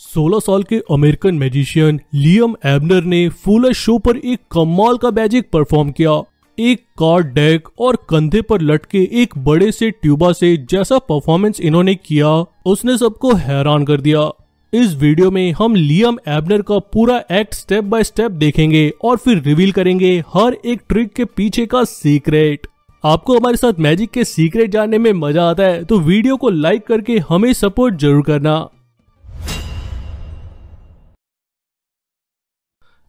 16 साल के American magician Liam एबनर ने फूलर शो पर एक कमाल का मैजिक परफॉर्म किया। एक कार्ड डेक और कंधे पर लटके एक बड़े से ट्यूबा से जैसा परफॉर्मेंस इन्होंने किया उसने सबको हैरान कर दिया। इस वीडियो में हम लियम एबनर का पूरा एक्ट स्टेप बाय स्टेप देखेंगे और फिर रिवील करेंगे हर एक ट्रिक के पीछे का सीक्रेट। आपको हमारे साथ मैजिक के सीक्रेट जानने में मजा आता है तो वीडियो को लाइक करके हमें सपोर्ट जरूर करना।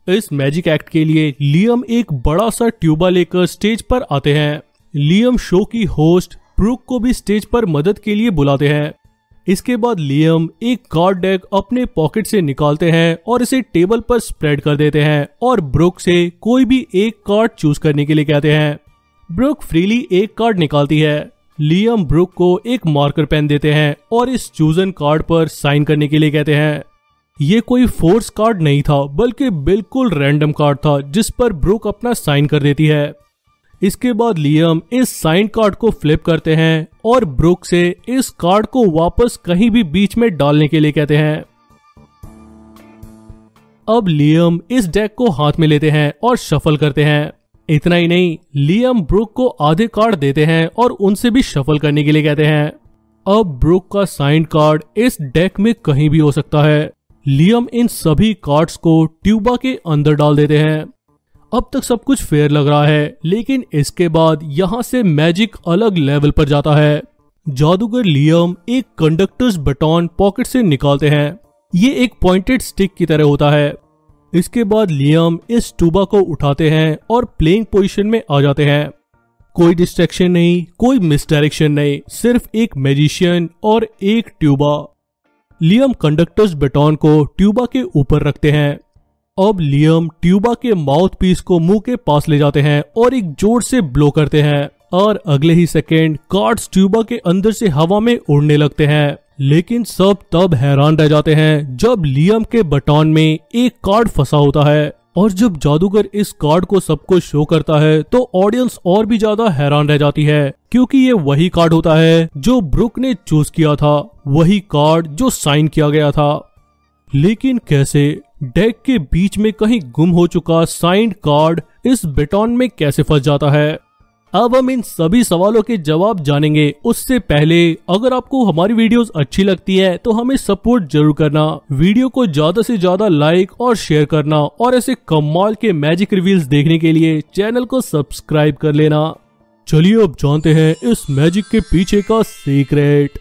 इस मैजिक एक्ट के लिए लियम एक बड़ा सा ट्यूबा लेकर स्टेज पर आते हैं। लियम शो की होस्ट ब्रुक को भी स्टेज पर मदद के लिए बुलाते हैं। इसके बाद लियम एक कार्ड डेक अपने पॉकेट से निकालते हैं और इसे टेबल पर स्प्रेड कर देते हैं और ब्रुक से कोई भी एक कार्ड चूज करने के लिए कहते हैं। ब्रुक फ्रीली एक कार्ड निकालती है। लियम ब्रुक को एक मार्कर पेन देते हैं और इस चूजन कार्ड पर साइन करने के लिए कहते हैं। ये कोई फोर्स कार्ड नहीं था बल्कि बिल्कुल रैंडम कार्ड था जिस पर ब्रुक अपना साइन कर देती है। इसके बाद लियम इस साइन कार्ड को फ्लिप करते हैं और ब्रुक से इस कार्ड को वापस कहीं भी बीच में डालने के लिए कहते हैं। अब लियम इस डेक को हाथ में लेते हैं और शफल करते हैं। इतना ही नहीं, लियम ब्रुक को आधे कार्ड देते हैं और उनसे भी शफल करने के लिए कहते हैं। अब ब्रुक का साइन कार्ड इस डेक में कहीं भी हो सकता है। लियम इन सभी कार्ड्स को ट्यूबा के अंदर डाल देते हैं। अब तक सब कुछ फेयर लग रहा है, लेकिन इसके बाद यहाँ से मैजिक अलग लेवल पर जाता है। जादूगर लियम एक कंडक्टर्स बटन पॉकेट से निकालते हैं। ये एक पॉइंटेड स्टिक की तरह होता है। इसके बाद लियम इस ट्यूबा को उठाते हैं और प्लेइंग पोजीशन में आ जाते हैं। कोई डिस्ट्रैक्शन नहीं, कोई मिसडायरेक्शन नहीं, सिर्फ एक मैजिशियन और एक ट्यूबा। लियम कंडक्टर्स बटन को ट्यूबा के ऊपर रखते हैं। अब लियम ट्यूबा के माउथ पीस को मुंह के पास ले जाते हैं और एक जोर से ब्लो करते हैं और अगले ही सेकेंड कार्ड्स ट्यूबा के अंदर से हवा में उड़ने लगते हैं। लेकिन सब तब हैरान रह जाते हैं जब लियम के बटन में एक कार्ड फंसा होता है और जब जादूगर इस कार्ड को सबको शो करता है तो ऑडियंस और भी ज्यादा हैरान रह जाती है, क्योंकि ये वही कार्ड होता है जो ब्रुक ने चूज किया था, वही कार्ड जो साइन किया गया था। लेकिन कैसे? डेक के बीच में कहीं गुम हो चुका साइंड कार्ड इस बटन में कैसे फंस जाता है? अब हम इन सभी सवालों के जवाब जानेंगे। उससे पहले अगर आपको हमारी वीडियोस अच्छी लगती है तो हमें सपोर्ट जरूर करना। वीडियो को ज्यादा से ज्यादा लाइक और शेयर करना और ऐसे कमाल के मैजिक रिवील्स देखने के लिए चैनल को सब्सक्राइब कर लेना। चलिए अब जानते हैं इस मैजिक के पीछे का सीक्रेट।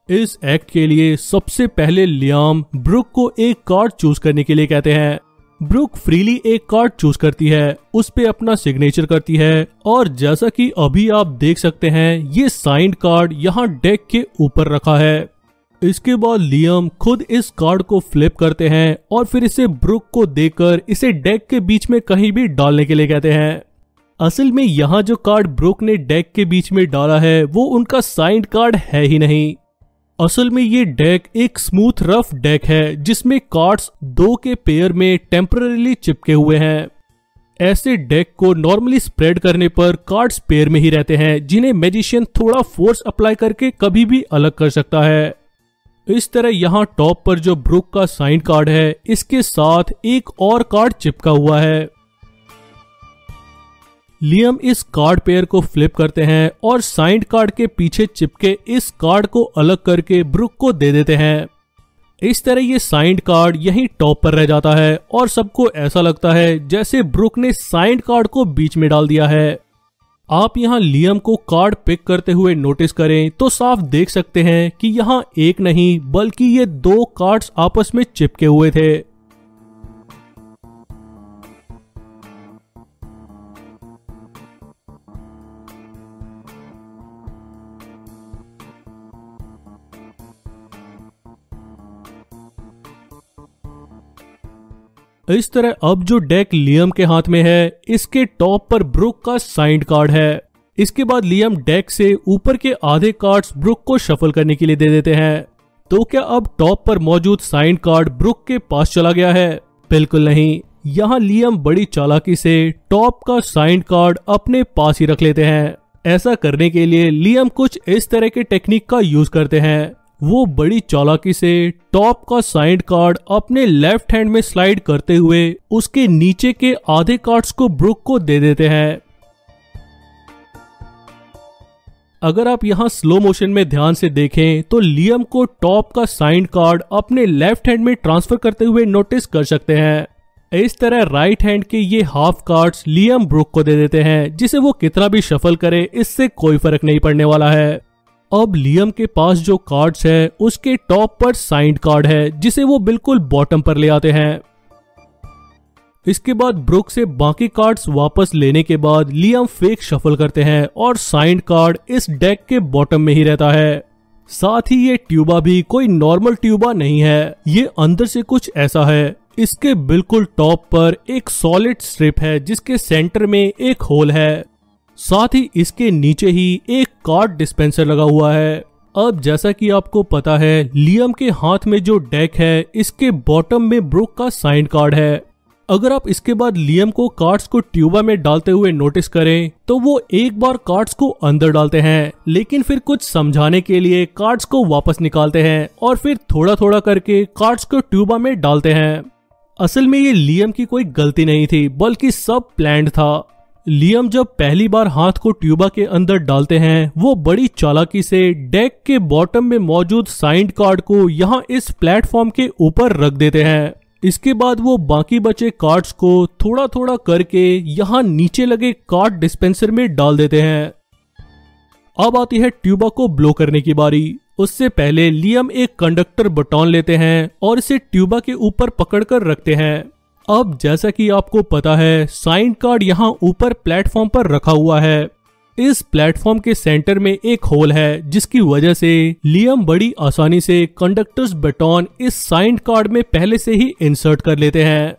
इस एक्ट के लिए सबसे पहले लियम ब्रुक को एक कार्ड चूज करने के लिए कहते हैं। ब्रुक फ्रीली एक कार्ड चूज करती है, उस पे अपना सिग्नेचर करती है और जैसा कि अभी आप देख सकते हैं ये साइंड कार्ड यहाँ डेक के ऊपर रखा है। इसके बाद लियम खुद इस कार्ड को फ्लिप करते हैं और फिर इसे ब्रुक को देकर इसे डेक के बीच में कहीं भी डालने के लिए कहते हैं। असल में यहाँ जो कार्ड ब्रुक ने डेक के बीच में डाला है वो उनका साइंड कार्ड है ही नहीं। असल में ये डेक एक स्मूथ रफ डेक है जिसमें कार्ड्स दो के पेयर में टेम्पररीली चिपके हुए हैं। ऐसे डेक को नॉर्मली स्प्रेड करने पर कार्ड्स पेयर में ही रहते हैं, जिन्हें मैजिशियन थोड़ा फोर्स अप्लाई करके कभी भी अलग कर सकता है। इस तरह यहाँ टॉप पर जो ब्रुक का साइन कार्ड है इसके साथ एक और कार्ड चिपका हुआ है। लियम इस कार्ड पेयर को फ्लिप करते हैं और साइंड कार्ड के पीछे चिपके इस कार्ड को अलग करके ब्रुक को दे देते हैं। इस तरह ये साइंड कार्ड यहीं टॉप पर रह जाता है और सबको ऐसा लगता है जैसे ब्रुक ने साइंड कार्ड को बीच में डाल दिया है। आप यहाँ लियम को कार्ड पिक करते हुए नोटिस करें तो साफ देख सकते हैं कि यहाँ एक नहीं बल्कि ये दो कार्ड्स आपस में चिपके हुए थे। इस तरह अब जो डेक लियम के हाथ में है इसके टॉप पर ब्रुक का साइंड कार्ड है। इसके बाद लियम डेक से ऊपर के आधे कार्ड्स ब्रुक को शफल करने के लिए दे देते हैं। तो क्या अब टॉप पर मौजूद साइंड कार्ड ब्रुक के पास चला गया है? बिल्कुल नहीं। यहाँ लियम बड़ी चालाकी से टॉप का साइंड कार्ड अपने पास ही रख लेते हैं। ऐसा करने के लिए लियम कुछ इस तरह के टेक्निक का यूज करते हैं। वो बड़ी चालाकी से टॉप का साइंड कार्ड अपने लेफ्ट हैंड में स्लाइड करते हुए उसके नीचे के आधे कार्ड्स को ब्रुक को दे देते हैं। अगर आप यहाँ स्लो मोशन में ध्यान से देखें तो लियम को टॉप का साइंड कार्ड अपने लेफ्ट हैंड में ट्रांसफर करते हुए नोटिस कर सकते हैं। इस तरह राइट हैंड के ये हाफ कार्ड्स लियम ब्रुक को दे देते हैं, जिसे वो कितना भी शफल करे इससे कोई फर्क नहीं पड़ने वाला है। अब लियम के पास जो कार्ड्स है उसके टॉप पर साइंड कार्ड है, जिसे वो बिल्कुल बॉटम पर ले आते हैं। इसके बाद ब्रुक से बाकी कार्ड्स वापस लेने के बाद लियम फेक शफल करते हैं और साइंड कार्ड इस डेक के बॉटम में ही रहता है। साथ ही ये ट्यूबा भी कोई नॉर्मल ट्यूबा नहीं है, ये अंदर से कुछ ऐसा है। इसके बिल्कुल टॉप पर एक सॉलिड स्ट्रिप है जिसके सेंटर में एक होल है। साथ ही इसके नीचे ही एक कार्ड डिस्पेंसर लगा हुआ है। अब जैसा कि आपको पता है लियम के हाथ में जो डेक है इसके बॉटम में ब्रुक का साइंड कार्ड है। अगर आप इसके बाद लियम को कार्ड्स को ट्यूबा में डालते हुए नोटिस करें तो वो एक बार कार्ड्स को अंदर डालते हैं, लेकिन फिर कुछ समझाने के लिए कार्ड्स को वापस निकालते हैं और फिर थोड़ा थोड़ा करके कार्ड्स को ट्यूबा में डालते हैं। असल में ये लियम की कोई गलती नहीं थी, बल्कि सब प्लान्ड था। लियम जब पहली बार हाथ को ट्यूबा के अंदर डालते हैं वो बड़ी चालाकी से डेक के बॉटम में मौजूद साइंड कार्ड को यहाँ इस प्लेटफॉर्म के ऊपर रख देते हैं। इसके बाद वो बाकी बचे कार्ड्स को थोड़ा थोड़ा करके यहाँ नीचे लगे कार्ड डिस्पेंसर में डाल देते हैं। अब आती है ट्यूबा को ब्लो करने की बारी। उससे पहले लियम एक कंडक्टर बटन लेते हैं और इसे ट्यूबा के ऊपर पकड़कर रखते हैं। अब जैसा कि आपको पता है साइंड कार्ड यहाँ ऊपर प्लेटफॉर्म पर रखा हुआ है। इस प्लेटफॉर्म के सेंटर में एक होल है, जिसकी वजह से लियम बड़ी आसानी से कंडक्टर्स बटन इस साइंड कार्ड में पहले से ही इंसर्ट कर लेते हैं।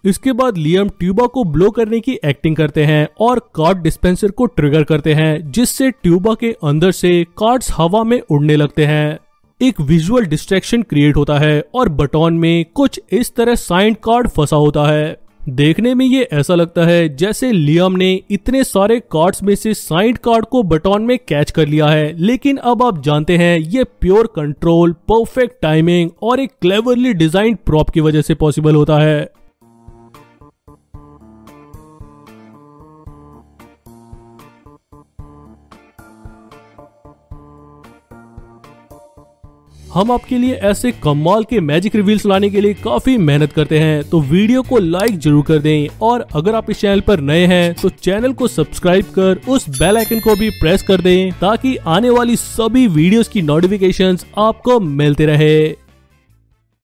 इसके बाद लियम ट्यूबा को ब्लो करने की एक्टिंग करते हैं और कार्ड डिस्पेंसर को ट्रिगर करते हैं, जिससे ट्यूबा के अंदर से कार्ड्स हवा में उड़ने लगते हैं। एक विजुअल डिस्ट्रैक्शन क्रिएट होता है और बटन में कुछ इस तरह साइंड कार्ड फंसा होता है। देखने में ये ऐसा लगता है जैसे लियम ने इतने सारे कार्ड्स में से साइंड कार्ड को बटन में कैच कर लिया है, लेकिन अब आप जानते हैं ये प्योर कंट्रोल, परफेक्ट टाइमिंग और एक क्लेवरली डिजाइन्ड प्रॉप की वजह से पॉसिबल होता है। हम आपके लिए ऐसे कमाल के मैजिक रिवील्स लाने के लिए काफी मेहनत करते हैं, तो वीडियो को लाइक जरूर कर दें और अगर आप इस चैनल पर नए हैं तो चैनल को सब्सक्राइब कर उस बेल आइकन को भी प्रेस कर दें ताकि आने वाली सभी वीडियोस की नोटिफिकेशंस आपको मिलते रहे।